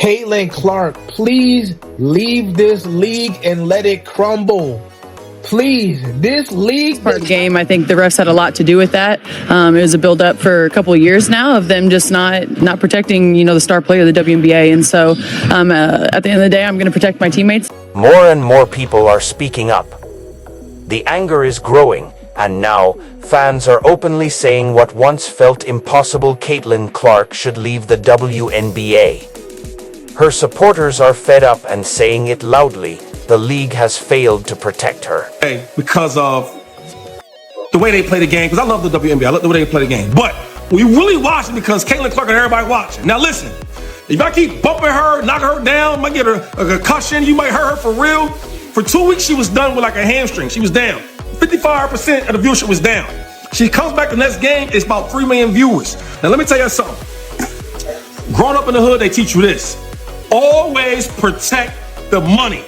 Caitlin Clark, please leave this league and let it crumble. Please, this league. Part of the game, I think the refs had a lot to do with that. It was a build-up for a couple of years now of them just not protecting, the star player of the WNBA. And so at the end of the day, I'm going to protect my teammates. More and more people are speaking up. The anger is growing, and now fans are openly saying what once felt impossible: Caitlin Clark should leave the WNBA. Her supporters are fed up and saying it loudly. The league has failed to protect her. Because of the way they play the game, because I love the WNBA, I love the way they play the game. But we really watch it because Caitlin Clark and everybody watching. Now listen, if I keep bumping her, knocking her down, might get her a concussion, you might hurt her for real. For 2 weeks, she was done with like a hamstring. She was down. 55% of the viewership was down. She comes back the next game, it's about 3 million viewers. Now let me tell you something. Growing up in the hood, they teach you this. Always protect the money.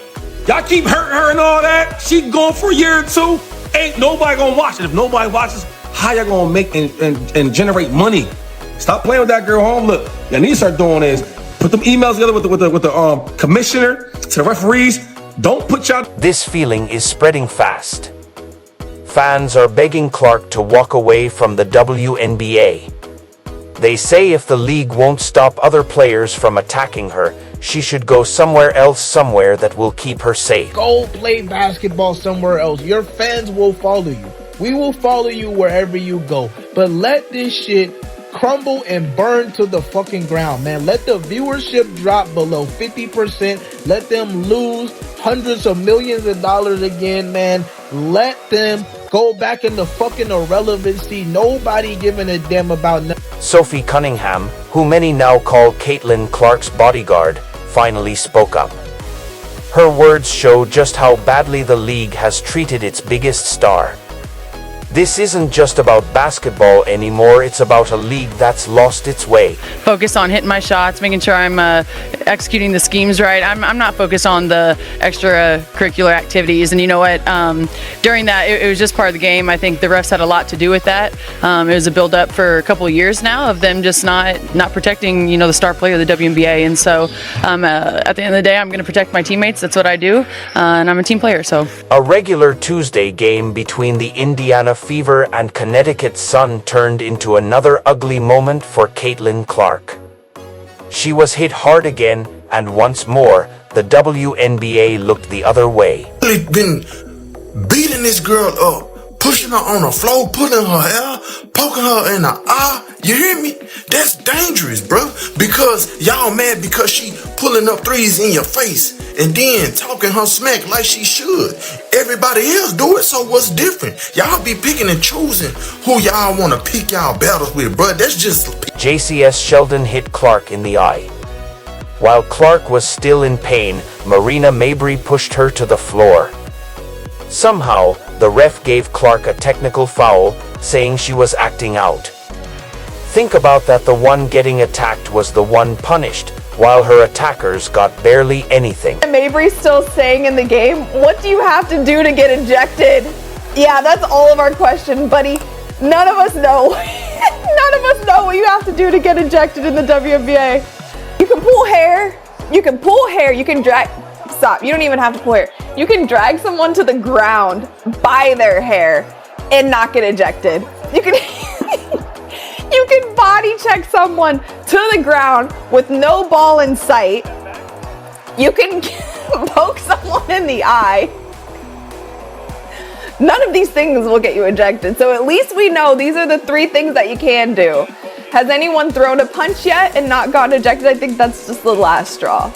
Y'all keep hurting her and all that. She going for a year or two. Ain't nobody gonna watch it. If nobody watches, how y'all gonna make and generate money? Stop playing with that girl home. Look, y'all need to start doing is put them emails together with the commissioner, to the referees. Don't put y'all. This feeling is spreading fast. Fans are begging Clark to walk away from the WNBA. They say if the league won't stop other players from attacking her, she should go somewhere else, somewhere that will keep her safe. Go play basketball somewhere else. Your fans will follow you. We will follow you wherever you go. But let this shit crumble and burn to the fucking ground, man. Let the viewership drop below 50%. Let them lose hundreds of millions of dollars again, man. Let them go back into fucking irrelevancy. Nobody giving a damn about nothing. Sophie Cunningham, who many now call Caitlin Clark's bodyguard, finally spoke up. Her words show just how badly the league has treated its biggest star. This isn't just about basketball anymore, it's about a league that's lost its way. Focus on hitting my shots, making sure I'm executing the schemes right. I'm not focused on the extracurricular activities. And you know what? During that, it was just part of the game. I think the refs had a lot to do with that. It was a build-up for a couple of years now of them just not protecting, the star player of the WNBA. And so at the end of the day, I'm going to protect my teammates. That's what I do. And I'm a team player, so. A regular Tuesday game between the Indiana Fever and Connecticut Sun turned into another ugly moment for Caitlin Clark. She was hit hard again, and once more, the WNBA looked the other way. They've been beating this girl up, pushing her on the floor, pulling her hair, poking her in the eye. You hear me? That's dangerous, bro. Because y'all mad because she pulling up threes in your face and then talking her smack like she should. Everybody else do it, so what's different? Y'all be picking and choosing who y'all want to pick y'all battles with, bro. That's just... JCS Sheldon hit Clark in the eye. While Clark was still in pain, Marina Mabrey pushed her to the floor. Somehow, the ref gave Clark a technical foul, saying she was acting out. Think about that, the one getting attacked was the one punished, while her attackers got barely anything. Mabrey's still staying in the game. What do you have to do to get ejected? Yeah, that's all of our question, buddy. None of us know. None of us know what you have to do to get ejected in the WNBA. You can pull hair. You can pull hair. You can drag. Stop. You don't even have to pull hair. You can drag someone to the ground by their hair and not get ejected. You can. You can body check someone to the ground with no ball in sight. You can poke someone in the eye. None of these things will get you ejected. So at least we know these are the 3 things that you can do. Has anyone thrown a punch yet and not gotten ejected? I think that's just the last straw.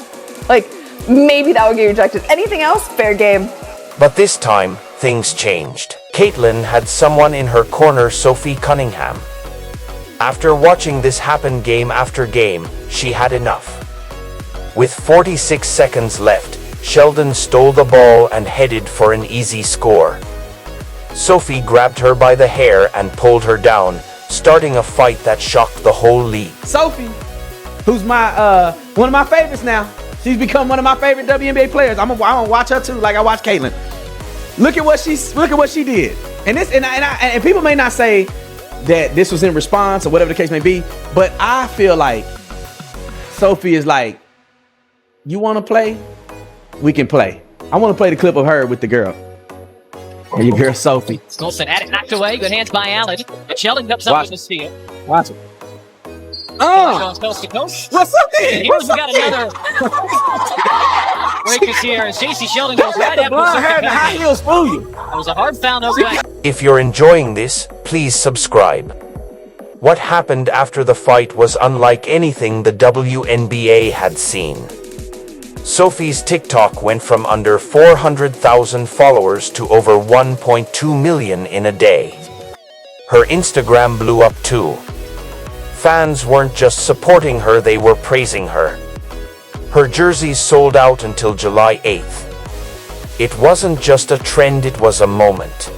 Like, maybe that would get you ejected. Anything else? Fair game. But this time, things changed. Caitlin had someone in her corner, Sophie Cunningham. After watching this happen game after game, she had enough. With 46 seconds left, Sheldon stole the ball and headed for an easy score. Sophie grabbed her by the hair and pulled her down, starting a fight that shocked the whole league. Sophie, who's my one of my favorites now. She's become one of my favorite WNBA players. I'm gonna watch her too, like I watch Caitlin. Look at what she did. And people may not say that this was in response or whatever the case may be, but I feel like Sophie is like You want to play? We can play. I want to play the clip of her with the girl. And your girl Sophie. Golson had it knocked away. Good hands by Allen. And Sheldon comes up with the steal. Watch it. Goes coast to coast. What's up there? And here we got another breakers here. As J.C. Sheldon goes right at Blonde hair and the high heels fool you. That was a hard foul, no good. If you're enjoying this, please subscribe. What happened after the fight was unlike anything the WNBA had seen. Sophie's TikTok went from under 400,000 followers to over 1.2 million in a day. Her Instagram blew up too. Fans weren't just supporting her, they were praising her. Her jerseys sold out until July 8th. It wasn't just a trend, it was a moment.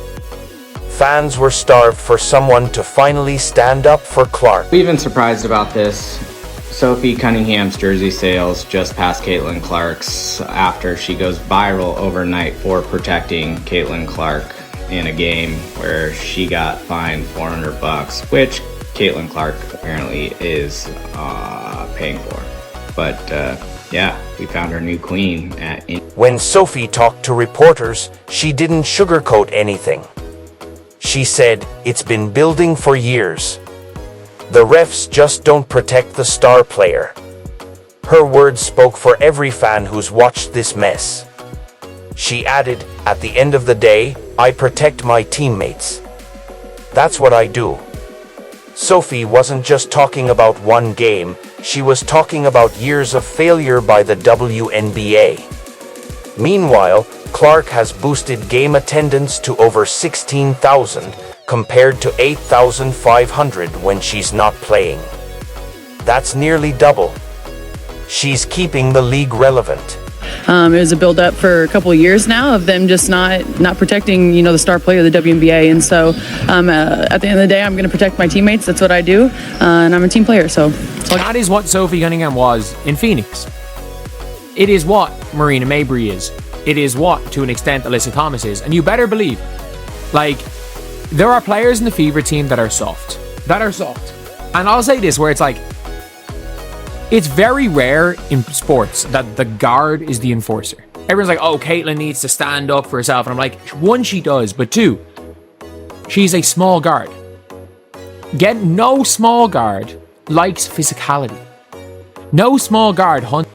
Fans were starved for someone to finally stand up for Clark. We've been surprised about this. Sophie Cunningham's jersey sales just passed Caitlin Clark's after she goes viral overnight for protecting Caitlin Clark in a game where she got fined $400, which Caitlin Clark apparently is paying for. But yeah, we found our new queen at. When Sophie talked to reporters, she didn't sugarcoat anything. She said, "It's been building for years. The refs just don't protect the star player." Her words spoke for every fan who's watched this mess. She added, "At the end of the day, I protect my teammates. That's what I do." Sophie wasn't just talking about one game, she was talking about years of failure by the WNBA. Meanwhile, Clark has boosted game attendance to over 16,000, compared to 8,500 when she's not playing. That's nearly double. She's keeping the league relevant. It was a build-up for a couple of years now of them just not protecting, the star player of the WNBA. And so at the end of the day, I'm going to protect my teammates. That's what I do. And I'm a team player. So that is what Sophie Cunningham was in Phoenix. It is what Marina Mabry is. It is what, to an extent, Alyssa Thomas is. And you better believe, there are players in the Fever team that are soft. And I'll say this, where it's it's very rare in sports that the guard is the enforcer. Everyone's like, oh, Caitlin needs to stand up for herself. And I'm like, one, she does, but two, she's a small guard. No small guard likes physicality. No small guard hunts